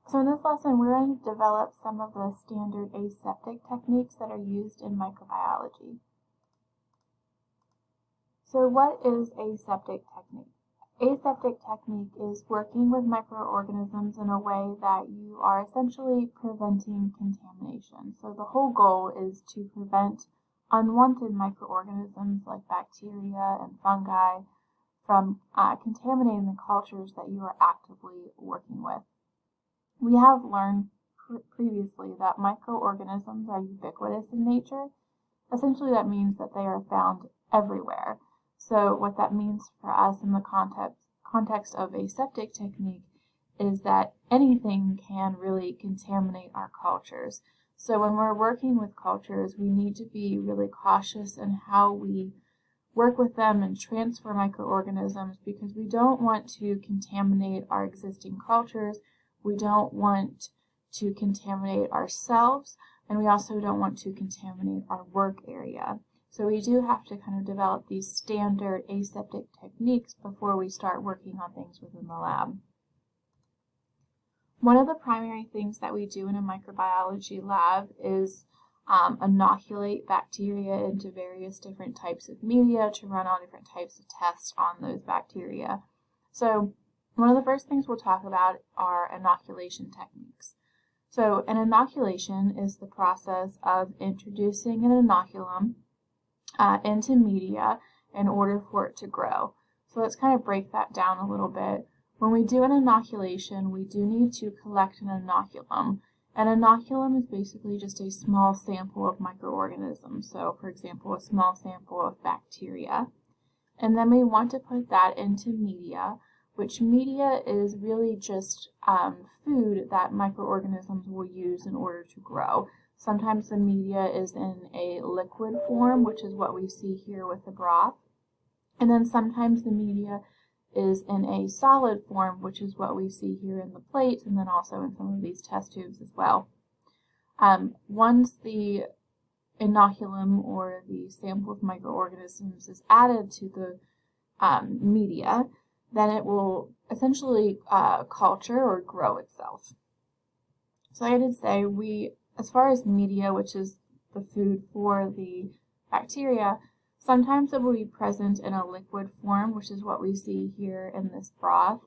So in this lesson, we're going to develop some of the standard aseptic techniques that are used in microbiology. So what is aseptic technique? Aseptic technique is working with microorganisms in a way that you are essentially preventing contamination. So the whole goal is to prevent unwanted microorganisms like bacteria and fungi from contaminating the cultures that you are actively working with. We have learned previously that microorganisms are ubiquitous in nature. Essentially, that means that they are found everywhere. So what that means for us in the context of aseptic technique is that anything can really contaminate our cultures. So when we're working with cultures, we need to be really cautious in how we work with them and transfer microorganisms, because we don't want to contaminate our existing cultures. We don't want to contaminate ourselves, and we also don't want to contaminate our work area. So we do have to kind of develop these standard aseptic techniques before we start working on things within the lab. One of the primary things that we do in a microbiology lab is inoculate bacteria into various different types of media to run all different types of tests on those bacteria. So one of the first things we'll talk about are inoculation techniques. So an inoculation is the process of introducing an inoculum into media in order for it to grow. So let's kind of break that down a little bit. When we do an inoculation, we do need to collect an inoculum. An inoculum is basically just a small sample of microorganisms. So for example, a small sample of bacteria. And then we want to put that into media, which media is really just food that microorganisms will use in order to grow. Sometimes the media is in a liquid form, which is what we see here with the broth. And then sometimes the media is in a solid form, which is what we see here in the plate, and then also in some of these test tubes as well. Once the inoculum or the sample of microorganisms is added to the media, then it will essentially culture or grow itself. So like I did say, as far as media, which is the food for the bacteria, sometimes it will be present in a liquid form, which is what we see here in this broth.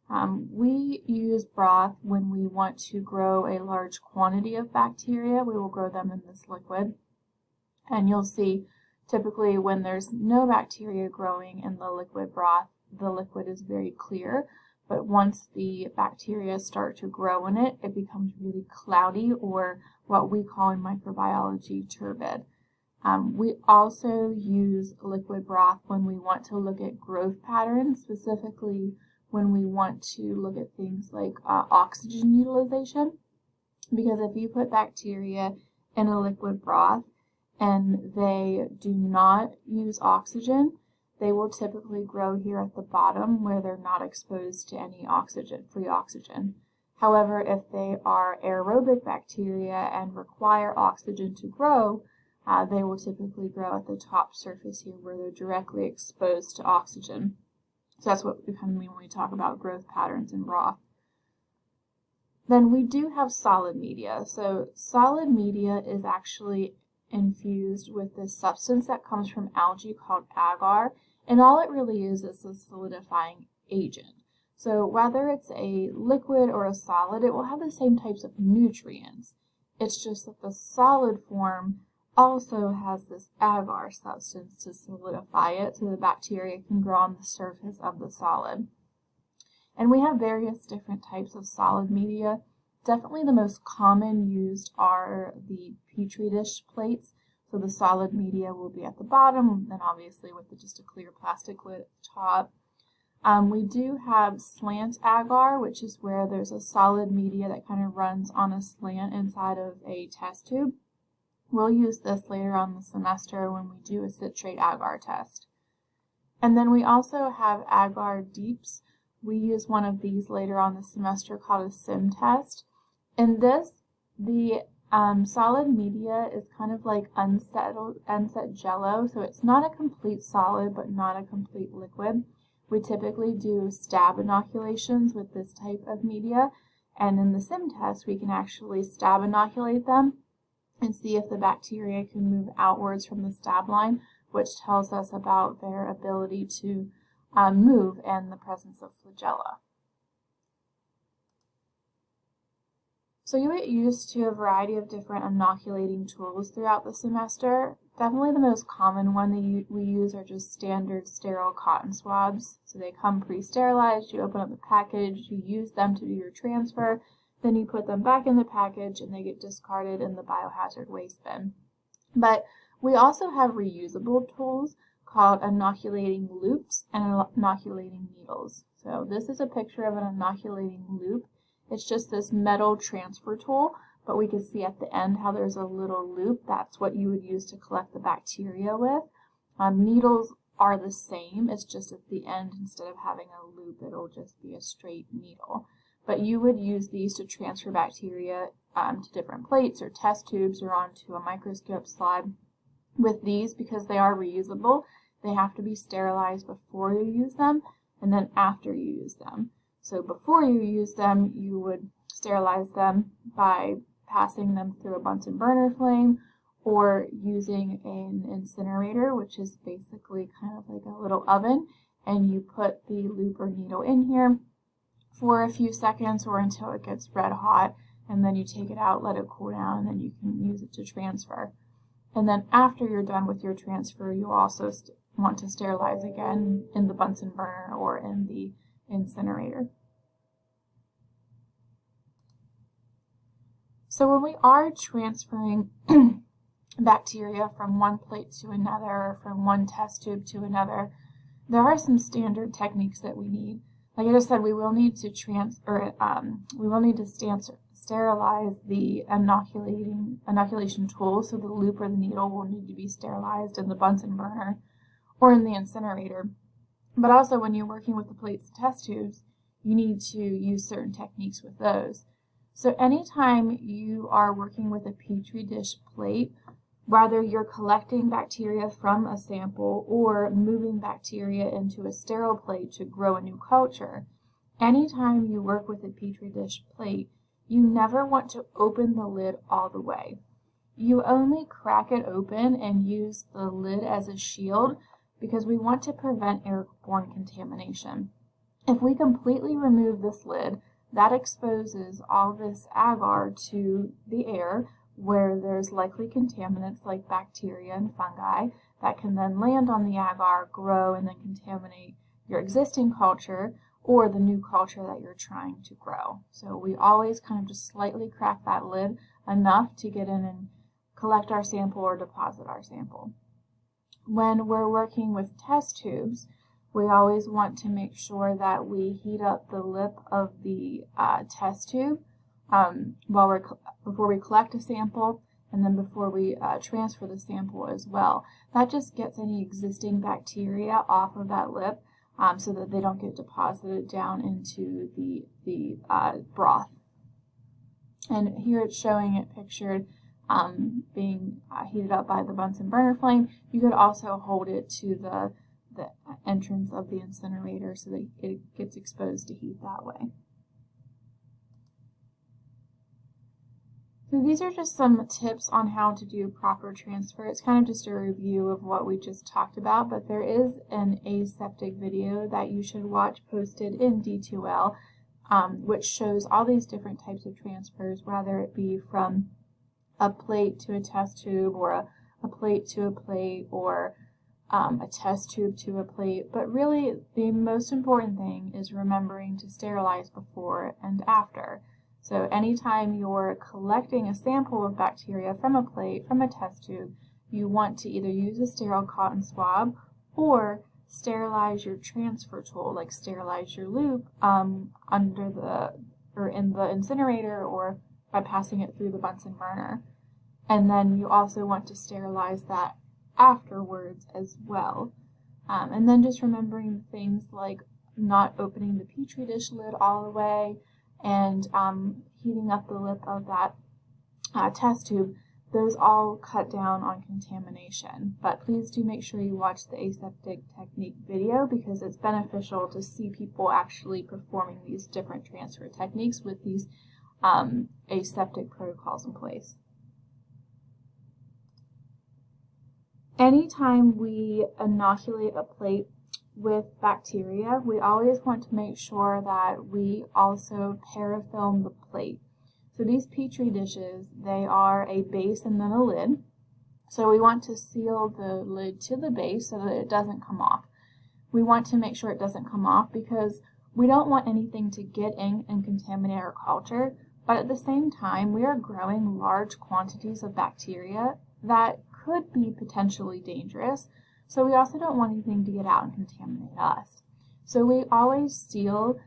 We use broth when we want to grow a large quantity of bacteria. We will grow them in this liquid. And you'll see typically when there's no bacteria growing in the liquid broth, the liquid is very clear, but once the bacteria start to grow in it, it becomes really cloudy, or what we call in microbiology turbid. We also use liquid broth when we want to look at growth patterns, specifically when we want to look at things like oxygen utilization, because if you put bacteria in a liquid broth and they do not use oxygen, they will typically grow here at the bottom where they're not exposed to any free oxygen. However, if they are aerobic bacteria and require oxygen to grow, they will typically grow at the top surface here where they're directly exposed to oxygen. So that's what we kind of mean when we talk about growth patterns in broth. Then we do have solid media. So solid media is actually infused with this substance that comes from algae called agar, and all it really is a solidifying agent. So whether it's a liquid or a solid, it will have the same types of nutrients. It's just that the solid form also has this agar substance to solidify it so the bacteria can grow on the surface of the solid. And we have various different types of solid media. Definitely the most common used are the Petri dish plates. So the solid media will be at the bottom, then obviously with just a clear plastic lid at the top. We do have slant agar, which is where there's a solid media that kind of runs on a slant inside of a test tube. We'll use this later on the semester when we do a citrate agar test. And then we also have agar deeps. We use one of these later on the semester called a sim test. In this, the solid media is kind of like unset jello, so it's not a complete solid but not a complete liquid. We typically do stab inoculations with this type of media, And in the sim test, we can actually stab inoculate them and see if the bacteria can move outwards from the stab line, which tells us about their ability to move and the presence of flagella. So you get used to a variety of different inoculating tools throughout the semester. Definitely the most common one that we use are just standard sterile cotton swabs. So they come pre-sterilized, you open up the package, you use them to do your transfer, then you put them back in the package and they get discarded in the biohazard waste bin. But we also have reusable tools called inoculating loops and inoculating needles. So this is a picture of an inoculating loop. It's just this metal transfer tool, but we can see at the end how there's a little loop. That's what you would use to collect the bacteria with. Needles are the same. It's just at the end, instead of having a loop, it'll just be a straight needle. But you would use these to transfer bacteria to different plates or test tubes or onto a microscope slide. With these, because they are reusable, they have to be sterilized before you use them and then after you use them. So before you use them, you would sterilize them by passing them through a Bunsen burner flame or using an incinerator, which is basically kind of like a little oven, and you put the loop or needle in here for a few seconds or until it gets red hot, and then you take it out, let it cool down, and then you can use it to transfer. And then after you're done with your transfer, you also want to sterilize again in the Bunsen burner or in the incinerator. So when we are transferring bacteria from one plate to another, or from one test tube to another, there are some standard techniques that we need. Like I just said, we will need to sterilize the inoculation tool, so the loop or the needle will need to be sterilized in the Bunsen burner or in the incinerator. But also when you're working with the plates and test tubes, you need to use certain techniques with those. So anytime you are working with a Petri dish plate, whether you're collecting bacteria from a sample or moving bacteria into a sterile plate to grow a new culture, anytime you work with a Petri dish plate, you never want to open the lid all the way. You only crack it open and use the lid as a shield because we want to prevent airborne contamination. If we completely remove this lid, that exposes all this agar to the air, where there's likely contaminants like bacteria and fungi that can then land on the agar, grow, and then contaminate your existing culture or the new culture that you're trying to grow. So we always kind of just slightly crack that lid enough to get in and collect our sample or deposit our sample. When we're working with test tubes, we always want to make sure that we heat up the lip of the test tube before we collect a sample, and then before we transfer the sample as well. That just gets any existing bacteria off of that lip so that they don't get deposited down into the broth. And here it's showing it pictured being heated up by the Bunsen burner flame. You could also hold it to the entrance of the incinerator so that it gets exposed to heat that way. So these are just some tips on how to do proper transfer. It's kind of just a review of what we just talked about, but there is an aseptic video that you should watch posted in D2L, which shows all these different types of transfers, whether it be from a plate to a test tube, or a plate to a plate, or a test tube to a plate. But really, the most important thing is remembering to sterilize before and after. So anytime you're collecting a sample of bacteria from a plate, from a test tube, you want to either use a sterile cotton swab or sterilize your transfer tool, like sterilize your loop in the incinerator or by passing it through the Bunsen burner. And then you also want to sterilize that afterwards as well. And then just remembering things like not opening the Petri dish lid all the way and heating up the lip of that test tube. those all cut down on contamination. But please do make sure you watch the aseptic technique video because it's beneficial to see people actually performing these different transfer techniques with these aseptic protocols in place. Anytime we inoculate a plate with bacteria, we always want to make sure that we also parafilm the plate. So these Petri dishes, they are a base and then a lid. So we want to seal the lid to the base so that it doesn't come off. We want to make sure it doesn't come off because we don't want anything to get in and contaminate our culture, but at the same time, we are growing large quantities of bacteria that could be potentially dangerous. So we also don't want anything to get out and contaminate us. So we always seal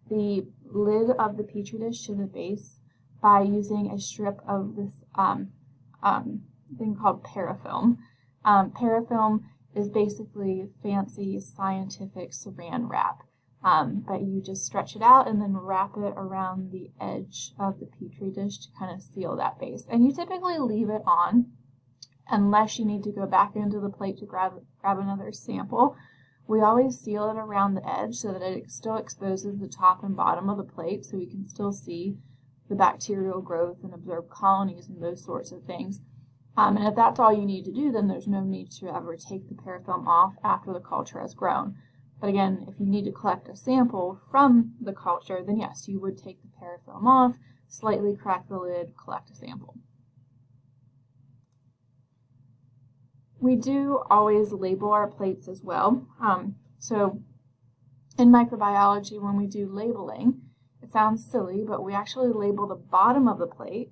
the lid of the Petri dish to the base by using a strip of this thing called parafilm. Parafilm is basically fancy scientific saran wrap, but you just stretch it out and then wrap it around the edge of the Petri dish to kind of seal that base. And you typically leave it on unless you need to go back into the plate to grab another sample. We always seal it around the edge so that it still exposes the top and bottom of the plate so we can still see the bacterial growth and observe colonies and those sorts of things. And if that's all you need to do, then there's no need to ever take the parafilm off after the culture has grown. But again, if you need to collect a sample from the culture, then yes, you would take the parafilm off, slightly crack the lid, collect a sample. We do always label our plates as well. So in microbiology, when we do labeling, it sounds silly, but we actually label the bottom of the plate,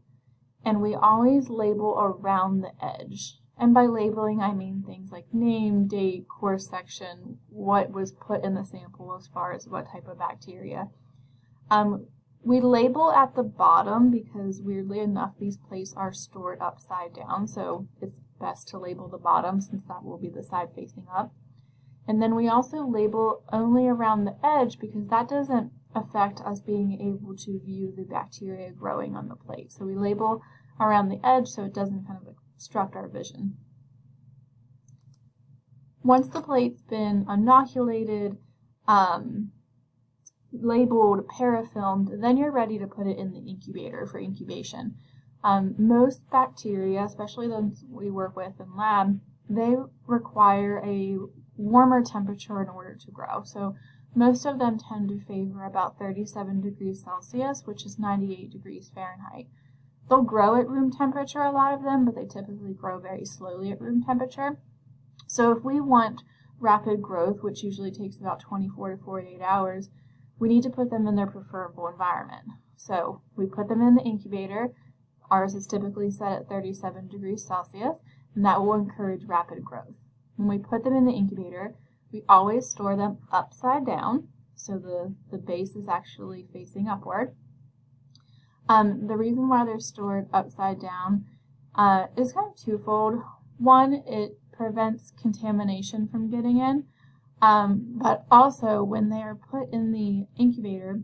and we always label around the edge. And by labeling, I mean things like name, date, course section, what was put in the sample as far as what type of bacteria. We label at the bottom because, weirdly enough, these plates are stored upside down, so it's best to label the bottom since that will be the side facing up. And then we also label only around the edge because that doesn't affect us being able to view the bacteria growing on the plate. So we label around the edge so it doesn't kind of obstruct our vision. Once the plate's been inoculated, labeled, parafilmed, then you're ready to put it in the incubator for incubation. Most bacteria, especially those we work with in lab, they require a warmer temperature in order to grow. So most of them tend to favor about 37 degrees Celsius, which is 98 degrees Fahrenheit. They'll grow at room temperature, a lot of them, but they typically grow very slowly at room temperature. So if we want rapid growth, which usually takes about 24 to 48 hours, we need to put them in their preferable environment. So we put them in the incubator. Ours is typically set at 37 degrees Celsius, and that will encourage rapid growth. When we put them in the incubator, we always store them upside down, so the base is actually facing upward. The reason why they're stored upside down is kind of twofold. One, it prevents contamination from getting in, but also when they are put in the incubator,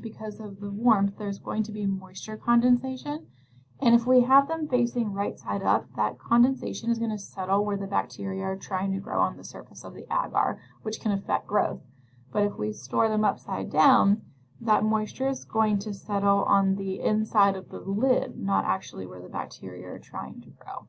because of the warmth, there's going to be moisture condensation. And if we have them facing right side up, that condensation is going to settle where the bacteria are trying to grow on the surface of the agar, which can affect growth. But if we store them upside down, that moisture is going to settle on the inside of the lid, not actually where the bacteria are trying to grow.